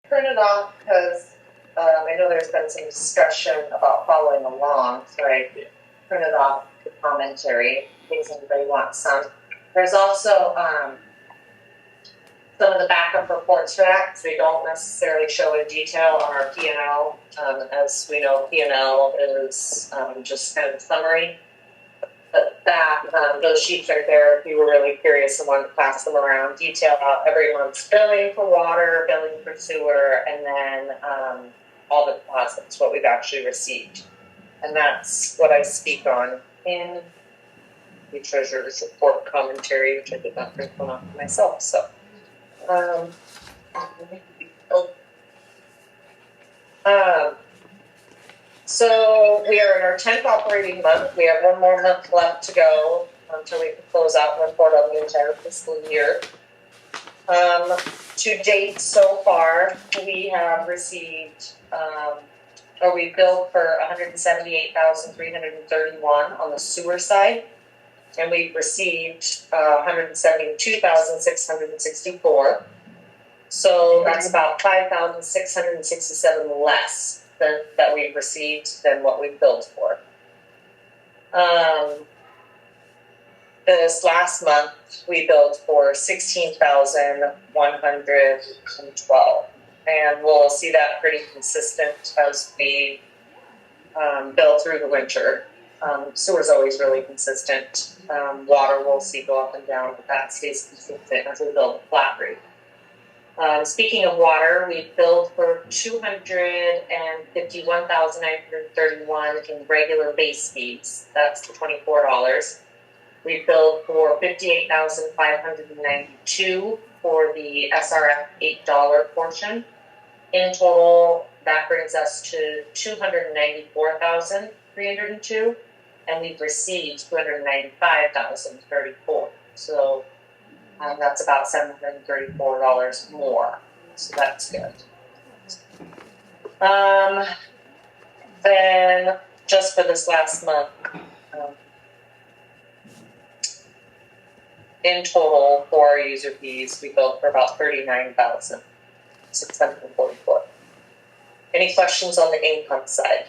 print it off because I know there's been some discussion about following along, so I printed off the commentary in case anybody wants some. There's also some of the backup reports for that, because they don't necessarily show in detail on our P&L. As we know, P&L is just kind of a summary. But those sheets right there, if you were really curious and wanted to pass them around, detail out every month's billing for water, billing for sewer, and then all the deposits, what we've actually received. And that's what I speak on in the treasurer's report commentary, which I did not print one off myself. So, so we are in our 10th operating month. We have one more month left to go until we can close out and report on the entire fiscal year. To date so far, we have received, or we billed for $178,331 on the sewer side, and we've received $172,664. So that's about $5,667 less than that we've received than what we've billed for. This last month we billed for $16,112, and we'll see that pretty consistent as we bill through the winter. Sewer's always really consistent. Water we'll see go up and down, but that stays consistent as we build a flat rate. Speaking of water, we billed for $251,931 in regular base fees. That's the $24. We billed for $58,592 for the SRF $8 portion. In total, that brings us to $294,302, and we've received $295,034. So that's about $734 more. So that's good. Then just for this last month, in total for our user fees, we billed for about $39,644. Any questions on the income side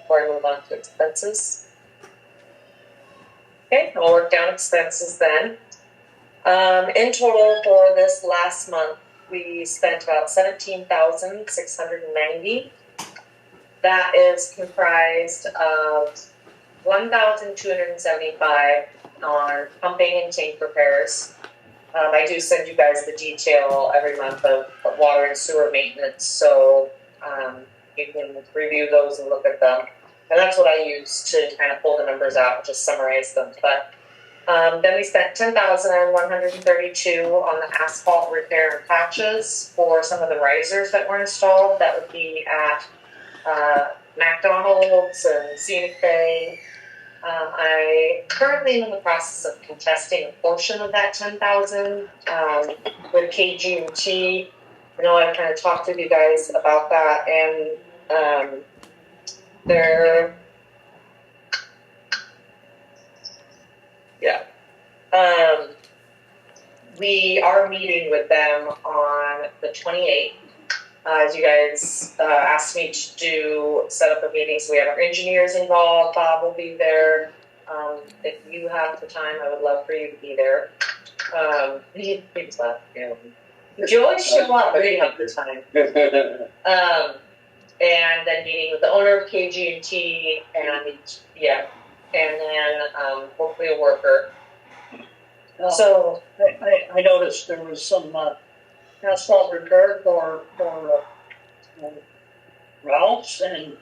before I move on to expenses? Okay, I'll work down expenses then. In total for this last month, we spent about $17,690. That is comprised of $1,275 on pumping and tank repairs. I do send you guys the detail every month of water and sewer maintenance, so you can review those and look at them. And that's what I use to kind of pull the numbers out and just summarize them. But then we spent $10,132 on the asphalt repair and patches for some of the risers that were installed. That would be at McDonald's and Scenic Bay. I currently am in the process of contesting a portion of that $10,000 with KG&T. I know I've kind of talked to you guys about that, and we are meeting with them on the 28th. As you guys asked me to set up a meeting, so we have our engineers involved. Bob will be there. If you have the time, I would love for you to be there. He's left, you always show up, but you have the time. And then meeting with the owner of KG&T, and then hopefully a worker. So I noticed there was some asphalt repair for Ralph's, and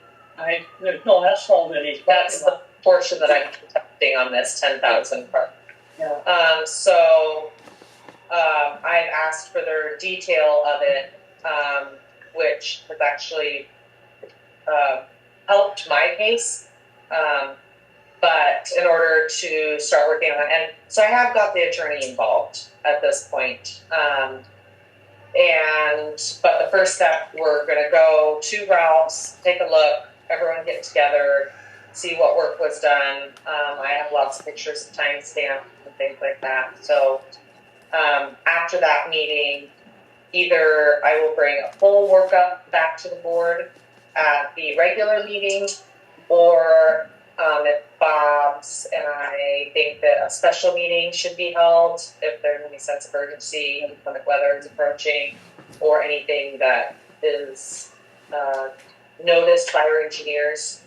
there's no asphalt in it. That's the portion that I'm contesting on this 10,000 part. Yeah. I've asked for their detail of it, which has actually helped my case. But in order to start working on it, and so I have got the attorney involved at this point. But the first step, we're going to go to Ralph's, take a look, everyone get together, see what work was done. I have lots of pictures of timestamps and things like that. So after that meeting, either I will bring a full workup back to the board at the regular meeting, or if Bob's and I think that a special meeting should be held if there's any sense of urgency, inclement weather is approaching, or anything that is noticed by our engineers,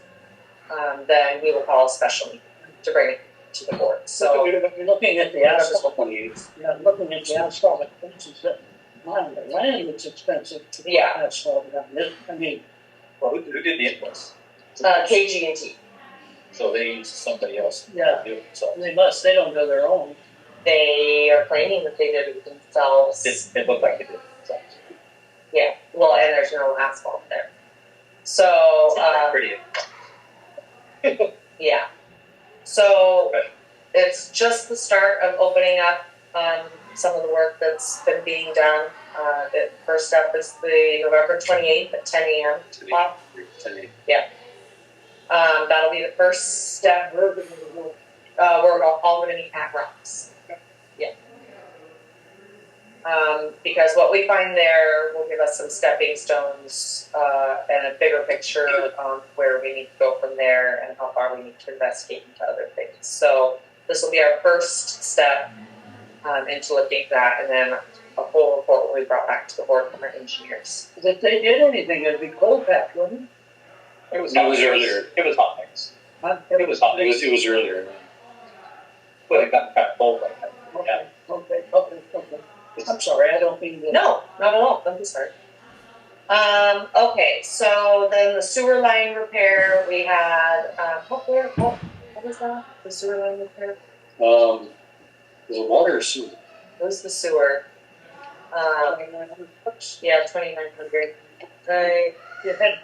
then we will call a special meeting to bring it to the board. So looking at the asphalt, looking at the asphalt expenses, that the land is expensive. Yeah. Asphalt, I mean, Well, who did the inputs? KG&T. So they used somebody else. yeah, to do it, so they don't do their own. They are claiming that they did it themselves. it looked like it did. So. Yeah, well, and there's no asphalt there. So, Pretty. yeah. So, Okay. it's just the start of opening up some of the work that's been being done. The first step is the November 28th at 10 a.m. clock. That'll be the first step. We're all going to meet at Rocks. Yeah. Because what we find there will give us some stepping stones and a bigger picture of where we need to go from there and how far we need to investigate into other things. So this will be our first step into looking at that, and then a full report will be brought back to the board from our engineers. If they did anything, it'd be cold packed, wouldn't it? It was earlier. It was hot mix. Huh? It was hot mix. It was earlier. But it got kind of cold like that. Okay. I'm sorry, I don't mean to. No, not at all. Don't be sorry. Okay, so then the sewer line repair, we had, what was that? The sewer line repair? Was it water or sewer? It was the sewer. Yeah, 2,900.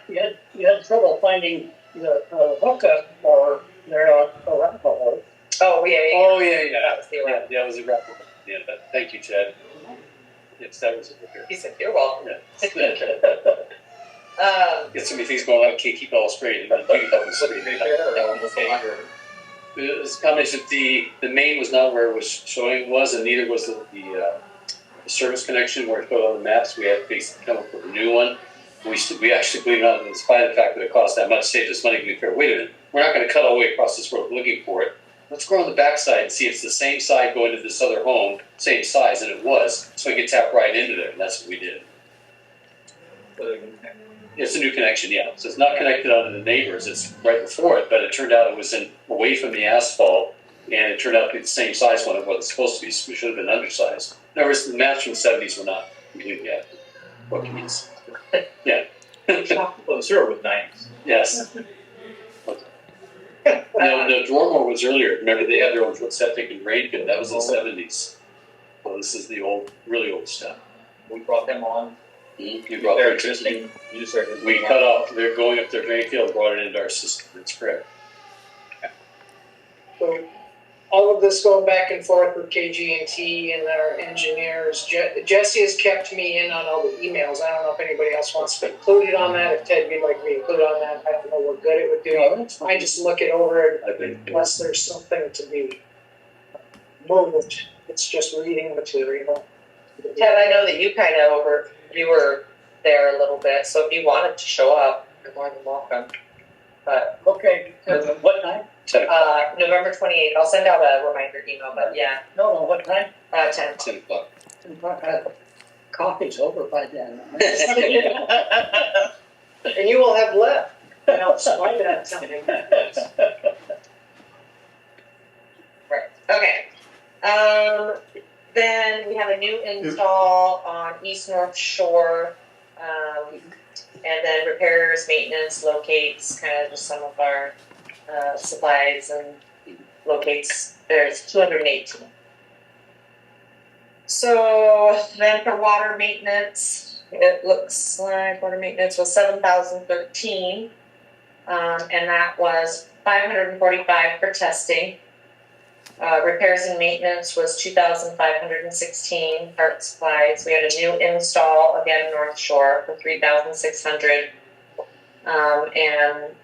You had trouble finding the hookup or there on Arapahoe. Oh, yeah. Oh, yeah. That was the one. Yeah, that was a grapple. Yeah, but thank you, Chad. Yes, that was a repair. He said, you're welcome. Yeah. Get so many things going on, can't keep it all straight. And then keep it all straight. It was a combination. The main was not where it was showing it was, and neither was the service connection where it put on the maps. We had to basically come up with a new one. We actually believe it or not, in spite of the fact that it cost that much, saved us money. We figured, wait a minute, we're not going to cut all the way across this road looking for it. Let's go on the backside and see if it's the same side going to this other home, same size, and it was. So we could tap right into there, and that's what we did. It's a new connection, yeah. So it's not connected onto the neighbors, it's right before it, but it turned out it was away from the asphalt, and it turned out to be the same size when it was supposed to be. So we should have been undersized. In other words, the maps from the 70s were not completely accurate. What can you say? Yeah. Well, the sewer was 90s. Yes. No, Dormer was earlier. Remember, they had their own septic and drain pit. That was in the 70s. So this is the old, really old stuff. We brought them on. You brought Their their existing. We cut off. They're going up their drain field, brought it into our system. That's correct. So all of this going back and forth with KG&T and our engineers. Jesse has kept me in on all the emails. I don't know if anybody else wants to be included on that. If Ted, you'd like to be included on that, I don't know what good it would do. I just look it over I think. unless there's something to be moved. It's just reading material. Ted, I know that you were there a little bit, so if you wanted to show up, you're more than welcome. But Okay, what time? November 28th, I'll send out a reminder email, but yeah, No, what time? 10. 10 o'clock. Coffee's over by then. And you will have left. Now, spite that something. Right. Okay. Then we have a new install on East North Shore, and then repairs, maintenance, locates, kind of just some of our supplies and locates. There's 218. So then for water maintenance, it looks like water maintenance was 7,013, and that was 545 for testing. Repairs and maintenance was 2,516. Parts supplies. We had a new install again North Shore for 3,600, and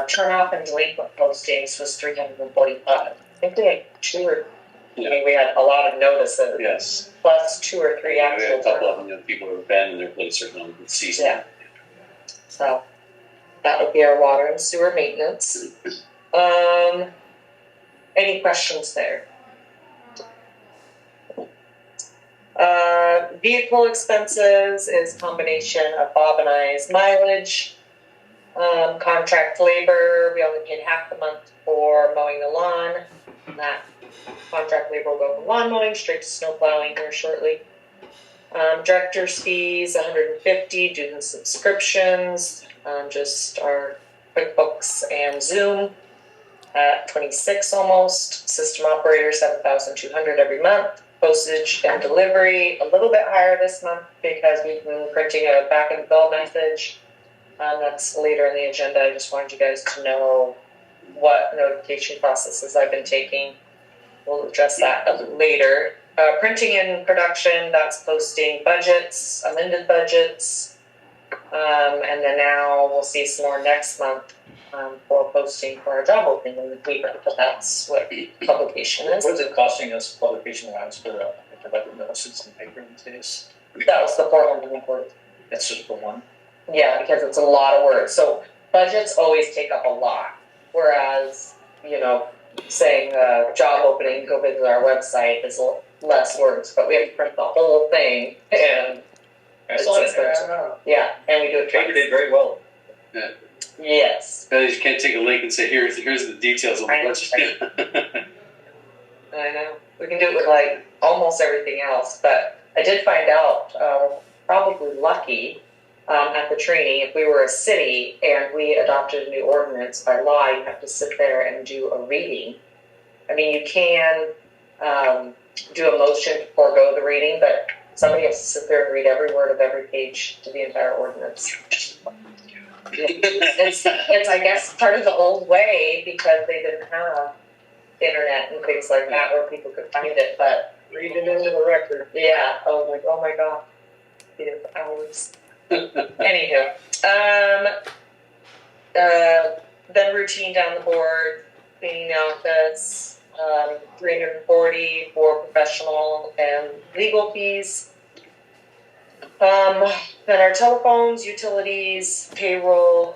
turn off and delinquent postings was 345. I think they had 2 or I mean, we had a lot of notices, Yes. plus 2 or 3 We had actual. a couple of them, people who abandoned their place or on the season. Yeah. So that would be our water and sewer maintenance. Any questions there? Vehicle expenses is a combination of Bob and I's mileage, contract labor. We only paid half the month for mowing the lawn. And that contract labor will go from lawn mowing straight to snow plowing here shortly. Director's fees, $150 due to subscriptions, just our QuickBooks and Zoom at $26 almost. System operator, $7,200 every month. Postage and delivery, a little bit higher this month because we've been printing a back of the bill message. That's later in the agenda. I just wanted you guys to know what notification processes I've been taking. We'll address that later. Printing and production, that's posting budgets, amended budgets. And then now we'll see some more next month for posting for our job opening in the paper, but that's what publication is. What is it costing us publication wise for the notices in the paper these days? That was the 440. That's just for one. Yeah, because it's a lot of work. So budgets always take up a lot. Whereas, saying job opening, go visit our website is less words, but we have to print the whole thing and I saw it there. yeah, and we do it Paper twice. did very well. Yes. You can't take a link and say, here's the details of the budget. I know. We can do it with almost everything else, but I did find out, probably lucky, at the training, if we were a city and we adopted a new ordinance, by law you have to sit there and do a reading. I mean, you can do a motion to forego the reading, but somebody has to sit there and read every word of every page to the entire ordinance. It's I guess, part of the old way because they didn't have internet and things like that where people could find it, but Read it into the record. yeah, oh my god. Hours. Anywho, then routine down the board, cleaning the office, $340 for professional and legal fees. Then our telephones, utilities, payroll.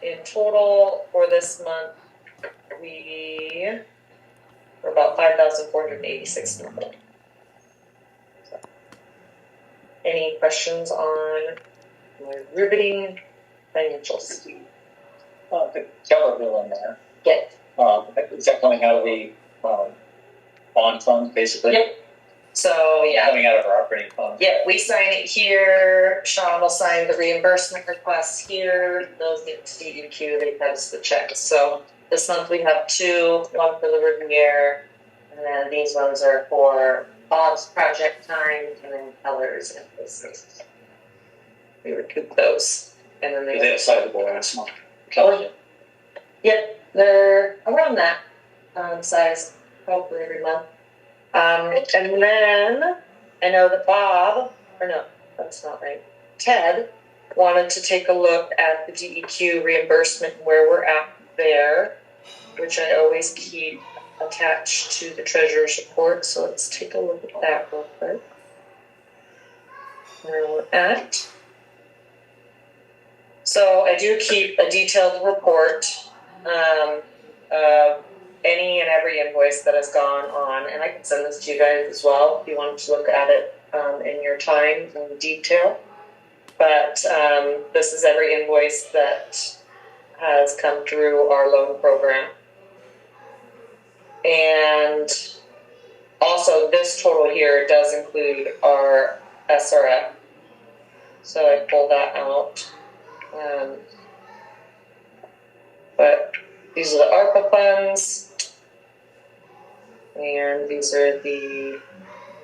In total for this month, we're about 5,486 people. Any questions on my riveting financials? The Keller bill in there. Yeah. Is that coming out of the bond fund, basically? Yep. So, yeah. Coming out of our operating fund. Yeah, we sign it here. Sean will sign the reimbursement requests here. Those get to CDQ, they post the checks. So this month we have 2, one for the Riviera, and then these ones are for Bob's project time, and then Keller's and business. We recoup those, and then Is that sizable last month? Oh, yep, they're around that size, hopefully every month. And then I know that that's not right. Ted wanted to take a look at the DEQ reimbursement and where we're at there, which I always keep attached to the treasurer's report. So let's take a look at that real quick. Where we're at. So I do keep a detailed report of any and every invoice that has gone on, and I can send this to you guys as well if you want to look at it in your time in detail. But this is every invoice that has come through our loan program. And also this total here does include our SRF. So I pull that out. But these are the ARPA funds. And these are the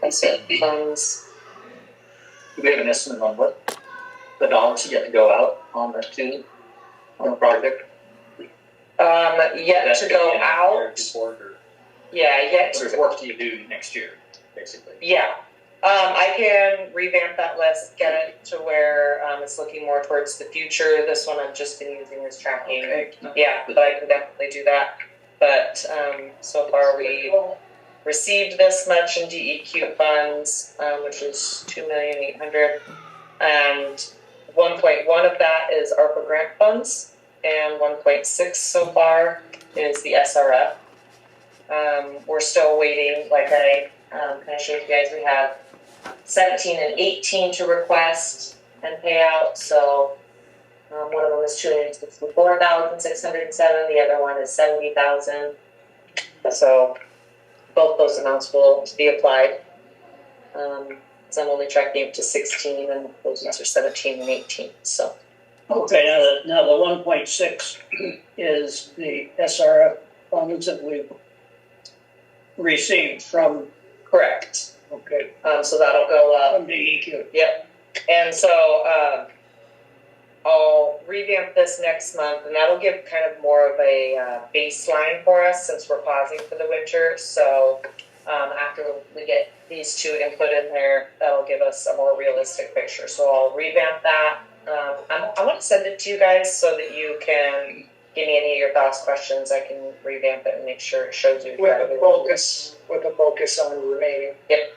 SRF funds. Do we have an estimate on what the dollars yet to go out on the project? Yet to go out. Yeah, yet What to work do you do next year, basically? Yeah. I can revamp that list, get it to where it's looking more towards the future. This one I've just been using as tracking. Okay. Yeah, but I can definitely do that. but so far we received this much in DEQ funds, which is $2,800,000, and 1.1 of that is ARPA grant funds, and 1.6 so far is the SRF. We're still waiting, like I kind of showed you guys, we have 17 and 18 to request and pay out. So one of them is 264,607. The other one is 70,000. So both those amounts will be applied. So I'm only tracking up to 16, and those ones are 17 and 18. So Okay, now the 1.6 is the SRF funds that we've received from, correct. okay, So that'll go up. from DEQ. Yep. And so I'll revamp this next month, and that'll give kind of more of a baseline for us since we're pausing for the winter. So after we get these two input in there, that'll give us a more realistic picture. So I'll revamp that. I want to send it to you guys so that you can give me any of your thoughts, questions. I can revamp it and make sure it shows you With exactly a focus on remaining. Yep.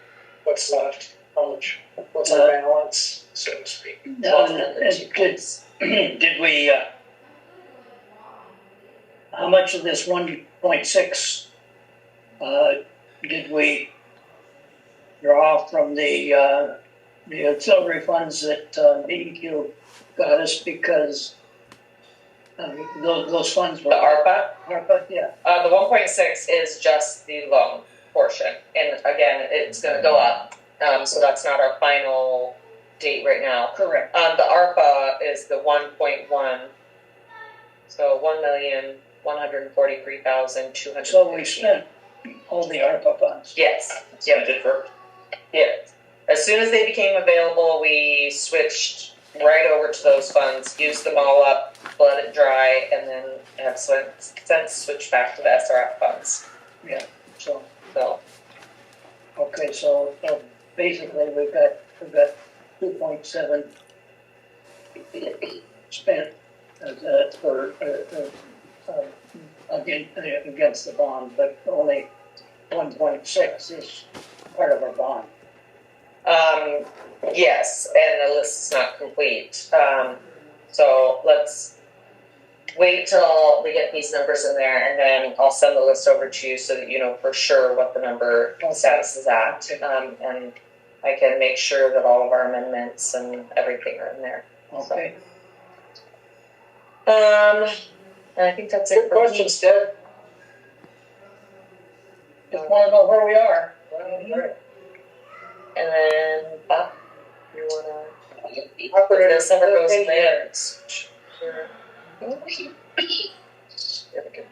What's left, how much, what's our balance, so to speak. Now, did we, how much of this 1.6 did we draw from the auxiliary funds that DEQ got us, because those funds were the ARPA. yeah. The 1.6 is just the loan portion, and again, it's going to go up. So that's not our final date right now. Correct. The ARPA is the 1.1, so 1,143,200. So we spent all the ARPA funds. Yes. Spent it for. Yes. As soon as they became available, we switched right over to those funds, used them all up, let it dry, and then have since switched back to the SRF funds. Yeah. So So so basically we've got 2.7 spent for against the bond, but only 1.6 is part of our bond. yes, and the list is not complete. So let's wait till we get these numbers in there, and then I'll send the list over to you so that you know for sure what the number status is at. And I can make sure that all of our amendments and everything are in there. Okay. And I think that's it Good for question, me. Steph. Just want to know where we are. And then, Bob, you wanna? Operator, This number goes engineer. there. Sure. Yeah, we can-